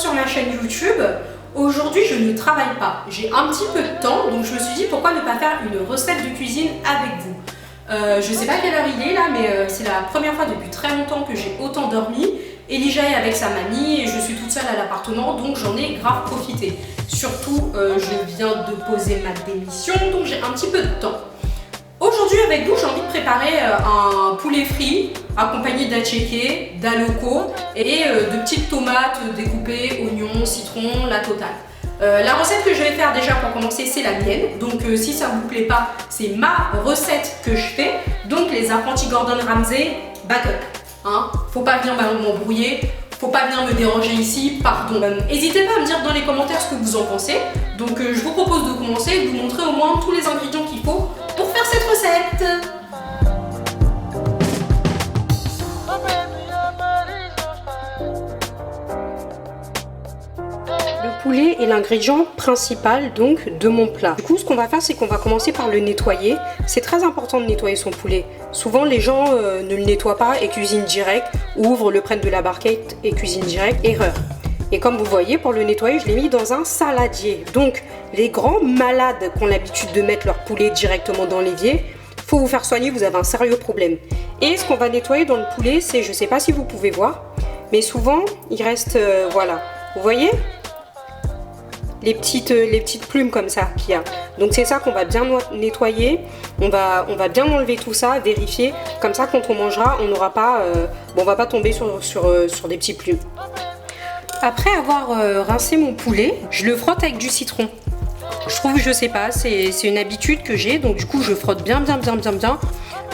sur ma chaîne YouTube. Aujourd'hui, je ne travaille pas. J'ai un petit peu de temps, donc je me suis dit pourquoi ne pas faire une recette de cuisine avec vous. Je sais pas quelle heure il est là, mais c'est la première fois depuis très longtemps que j'ai autant dormi. Elijah est avec sa mamie et je suis toute seule à l'appartement, donc j'en ai grave profité. Surtout, je viens de poser ma démission, donc j'ai un petit peu de temps. Aujourd'hui avec vous, j'ai envie de préparer un poulet frit accompagné d'attiéké, d'aloko et de petites tomates découpées, oignons, citron, la totale. La recette que je vais faire déjà pour commencer, c'est la mienne. Donc si ça vous plaît pas, c'est ma recette que je fais. Donc les apprentis Gordon Ramsay, backup. Hein, faut pas venir m'embrouiller, faut pas venir me déranger ici, pardon. N'hésitez pas à me dire dans les commentaires ce que vous en pensez. Donc je vous propose de commencer et de vous montrer au moins tous les ingrédients qu'il faut pour faire cette recette. Le poulet est l'ingrédient principal donc de mon plat. Du coup, ce qu'on va faire, c'est qu'on va commencer par le nettoyer. C'est très important de nettoyer son poulet. Souvent, les gens ne le nettoient pas et cuisinent direct, ouvrent, le prennent de la barquette et cuisinent direct. Erreur. Et comme vous voyez, pour le nettoyer, je l'ai mis dans un saladier. Donc, les grands malades qui ont l'habitude de mettre leur poulet directement dans l'évier, faut vous faire soigner, vous avez un sérieux problème. Et ce qu'on va nettoyer dans le poulet, c'est, je sais pas si vous pouvez voir, mais souvent, il reste, voilà. Vous voyez ? Les petites plumes comme ça qu'il y a. Donc c'est ça qu'on va bien nettoyer. On va bien enlever tout ça, vérifier. Comme ça, quand on mangera, on n'aura pas, on va pas tomber sur des petites plumes. Après avoir rincé mon poulet, je le frotte avec du citron. Je trouve, je sais pas, c'est une habitude que j'ai. Donc du coup, je frotte bien.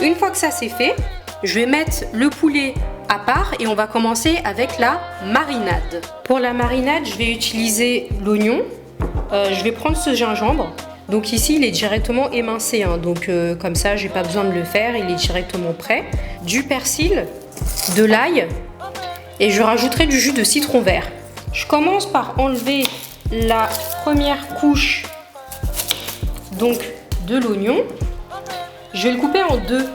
Une fois que ça c'est fait, je vais mettre le poulet à part et on va commencer avec la marinade. Pour la marinade, je vais utiliser l'oignon. Je vais prendre ce gingembre. Donc ici, il est directement émincé. Hein. Donc comme ça, j'ai pas besoin de le faire. Il est directement prêt. Du persil, de l'ail et je rajouterai du jus de citron vert. Je commence par enlever la première couche donc de l'oignon. Je vais le couper en deux.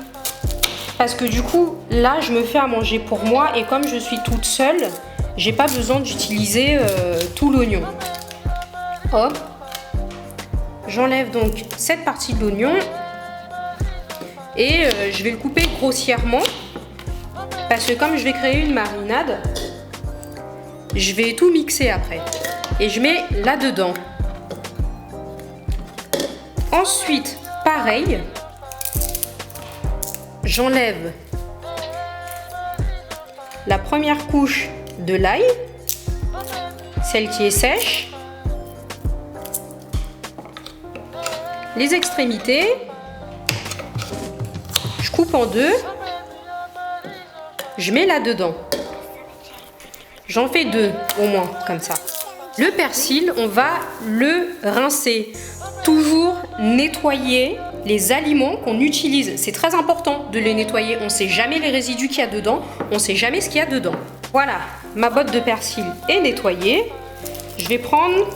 Parce que du coup, là, je me fais à manger pour moi et comme je suis toute seule, j'ai pas besoin d'utiliser tout l'oignon. Hop. J'enlève donc cette partie de l'oignon et je vais le couper grossièrement parce que comme je vais créer une marinade, je vais tout mixer après et je mets là-dedans. Ensuite, pareil. J'enlève la première couche de l'ail, celle qui est sèche, les extrémités, je coupe en deux, je mets là-dedans. J'en fais deux au moins, comme ça. Le persil, on va le rincer. Toujours nettoyer les aliments qu'on utilise. C'est très important de les nettoyer. On ne sait jamais les résidus qu'il y a dedans. On ne sait jamais ce qu'il y a dedans. Voilà, ma botte de persil est nettoyée. Je vais prendre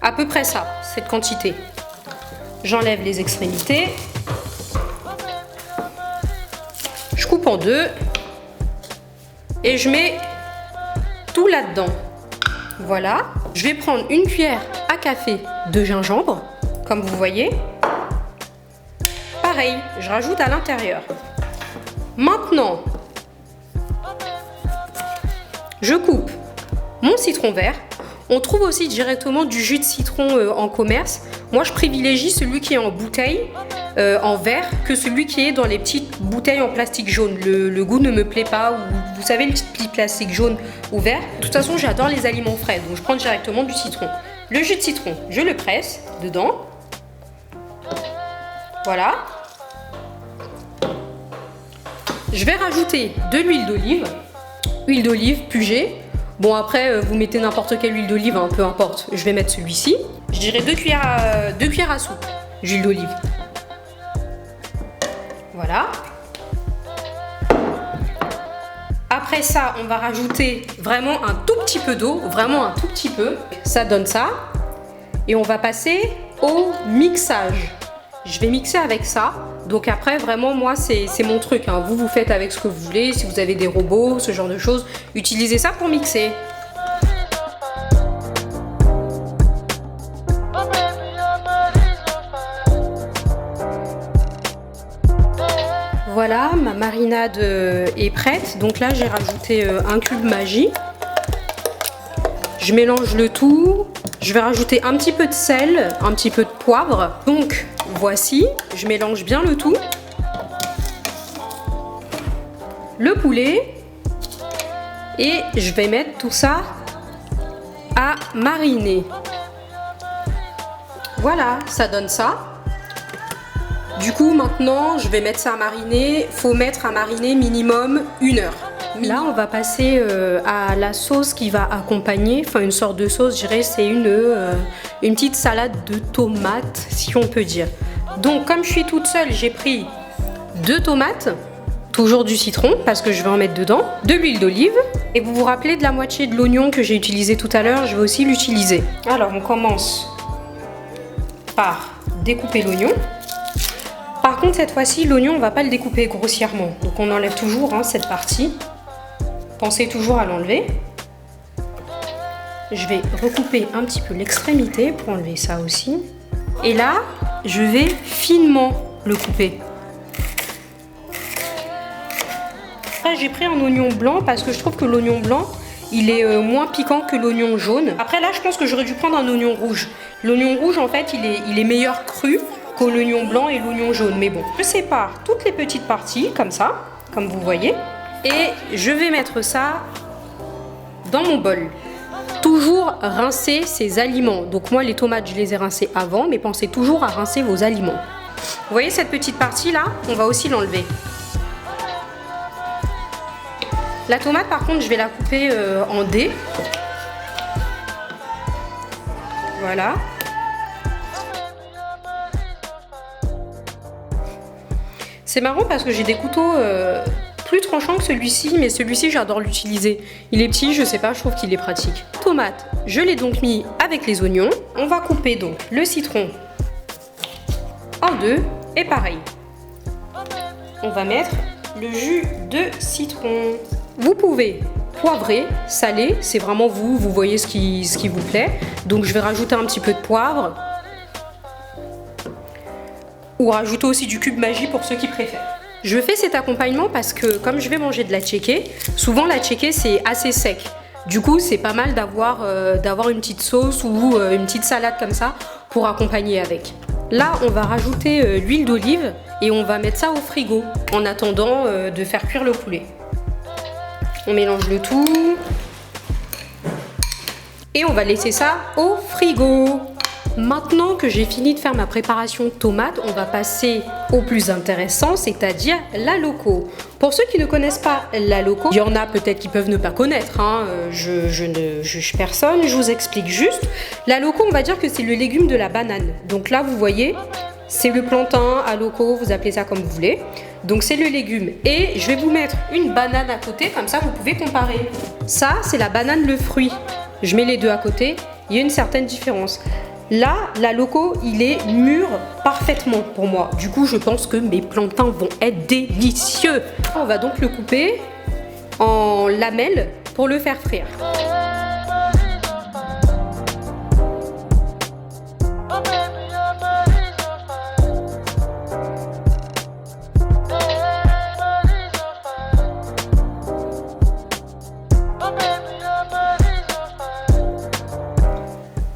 à peu près ça, cette quantité. J'enlève les extrémités. Je coupe en deux. Et je mets tout là-dedans. Voilà. Je vais prendre une cuillère à café de gingembre, comme vous voyez. Pareil, je rajoute à l'intérieur. Maintenant, je coupe mon citron vert. On trouve aussi directement du jus de citron en commerce. Moi, je privilégie celui qui est en bouteille, en verre, que celui qui est dans les petites bouteilles en plastique jaune. Le goût ne me plaît pas. Ou, vous savez, les petits plastiques jaunes ou verts. De toute façon, j'adore les aliments frais, donc je prends directement du citron. Le jus de citron, je le presse dedans. Voilà. Je vais rajouter de l'huile d'olive. Huile d'olive Puget. Bon, après, vous mettez n'importe quelle huile d'olive, hein, peu importe. Je vais mettre celui-ci. Je dirais 2 cuillères à soupe d'huile d'olive. Voilà. Après ça, on va rajouter vraiment un tout petit peu d'eau. Vraiment un tout petit peu. Ça donne ça. Et on va passer au mixage. Je vais mixer avec ça. Donc après, vraiment, moi, c'est mon truc. Hein. Vous faites avec ce que vous voulez. Si vous avez des robots, ce genre de choses, utilisez ça pour mixer. Voilà, ma marinade est prête. Donc là, j'ai rajouté un cube Maggi. Je mélange le tout. Je vais rajouter un petit peu de sel, un petit peu de poivre. Donc voici, je mélange bien le tout. Le poulet. Et je vais mettre tout ça à mariner. Voilà, ça donne ça. Du coup, maintenant, je vais mettre ça à mariner. Faut mettre à mariner minimum 1 heure. Là, on va passer à la sauce qui va accompagner. Enfin, une sorte de sauce, je dirais, c'est une petite salade de tomates, si on peut dire. Donc, comme je suis toute seule, j'ai pris 2 tomates. Toujours du citron, parce que je vais en mettre dedans. De l'huile d'olive. Et vous vous rappelez de la moitié de l'oignon que j'ai utilisé tout à l'heure, je vais aussi l'utiliser. Alors, on commence par découper l'oignon. Par contre, cette fois-ci, l'oignon, on ne va pas le découper grossièrement. Donc, on enlève toujours cette partie. Pensez toujours à l'enlever. Je vais recouper un petit peu l'extrémité pour enlever ça aussi. Et là, je vais finement le couper. Après, j'ai pris un oignon blanc parce que je trouve que l'oignon blanc, il est moins piquant que l'oignon jaune. Après, là, je pense que j'aurais dû prendre un oignon rouge. L'oignon rouge, en fait, il est meilleur cru que l'oignon blanc et l'oignon jaune. Mais bon, je sépare toutes les petites parties, comme ça, comme vous voyez. Et je vais mettre ça dans mon bol. Toujours rincer ses aliments. Donc moi, les tomates, je les ai rincées avant, mais pensez toujours à rincer vos aliments. Vous voyez cette petite partie-là? On va aussi l'enlever. La tomate, par contre, je vais la couper en dés. Voilà. C'est marrant parce que j'ai des couteaux plus tranchants que celui-ci, mais celui-ci, j'adore l'utiliser. Il est petit, je sais pas, je trouve qu'il est pratique. Tomate, je l'ai donc mis avec les oignons. On va couper donc le citron en 2 et pareil. On va mettre le jus de citron. Vous pouvez poivrer, saler, c'est vraiment vous voyez ce qui vous plaît. Donc je vais rajouter un petit peu de poivre. Ou rajouter aussi du cube Maggi pour ceux qui préfèrent. Je fais cet accompagnement parce que comme je vais manger de la tchéké, souvent la tchéké c'est assez sec. Du coup c'est pas mal d'avoir une petite sauce ou une petite salade comme ça pour accompagner avec. Là on va rajouter l'huile d'olive et on va mettre ça au frigo en attendant de faire cuire le poulet. On mélange le tout et on va laisser ça au frigo. Maintenant que j'ai fini de faire ma préparation tomate, on va passer au plus intéressant, c'est-à-dire la loco. Pour ceux qui ne connaissent pas la loco, il y en a peut-être qui peuvent ne pas connaître, hein. Je ne juge personne, je vous explique juste. La loco, on va dire que c'est le légume de la banane. Donc là, vous voyez, c'est le plantain à loco, vous appelez ça comme vous voulez. Donc c'est le légume. Et je vais vous mettre une banane à côté, comme ça vous pouvez comparer. Ça, c'est la banane, le fruit. Je mets les deux à côté, il y a une certaine différence. Là, la loco, il est mûr parfaitement pour moi. Du coup, je pense que mes plantains vont être délicieux. On va donc le couper en lamelles pour le faire frire.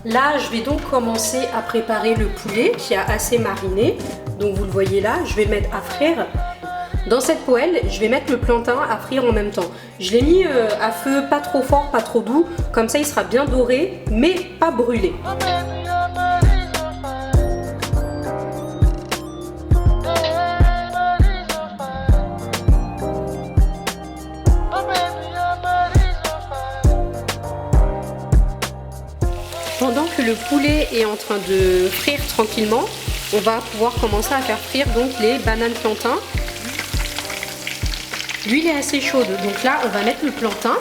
Là, je vais donc commencer à préparer le poulet qui a assez mariné. Donc vous le voyez là, je vais le mettre à frire. Dans cette poêle, je vais mettre le plantain à frire en même temps. Je l'ai mis à feu pas trop fort, pas trop doux. Comme ça, il sera bien doré, mais pas brûlé. Pendant que le poulet est en train de frire tranquillement, on va pouvoir commencer à faire frire donc les bananes plantains. L'huile est assez chaude, donc là on va mettre le plantain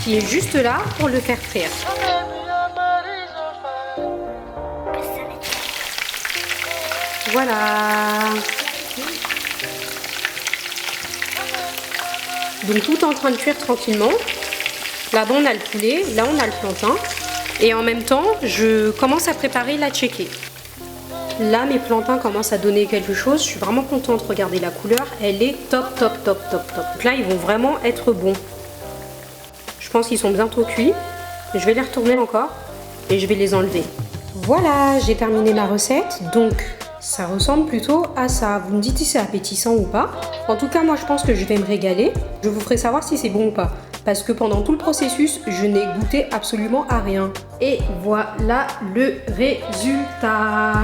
qui est juste là pour le faire frire. Voilà. Donc tout est en train de cuire tranquillement. Là-bas on a le poulet, là on a le plantain. Et en même temps, je commence à préparer la tchéké. Là, mes plantains commencent à donner quelque chose. Je suis vraiment contente. Regardez la couleur. Elle est top, top, top, top, top. Donc là, ils vont vraiment être bons. Je pense qu'ils sont bientôt cuits. Je vais les retourner encore et je vais les enlever. Voilà, j'ai terminé ma recette. Donc, ça ressemble plutôt à ça. Vous me dites si c'est appétissant ou pas. En tout cas, moi, je pense que je vais me régaler. Je vous ferai savoir si c'est bon ou pas. Parce que pendant tout le processus, je n'ai goûté absolument à rien. Et voilà le résultat.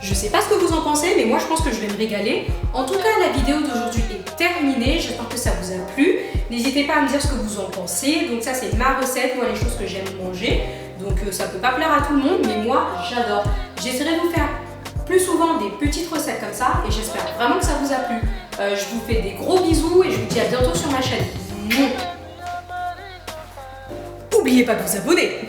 Je sais pas ce que vous en pensez, mais moi je pense que je vais me régaler. En tout cas, la vidéo d'aujourd'hui est terminée. J'espère que ça vous a plu. N'hésitez pas à me dire ce que vous en pensez. Donc ça, c'est ma recette, moi les choses que j'aime manger. Donc ça peut pas plaire à tout le monde, mais moi j'adore. J'essaierai de vous faire plus souvent des petites recettes comme ça et j'espère vraiment que ça vous a plu. Je vous fais des gros bisous et je vous dis à bientôt sur ma chaîne. N'oubliez pas de vous abonner.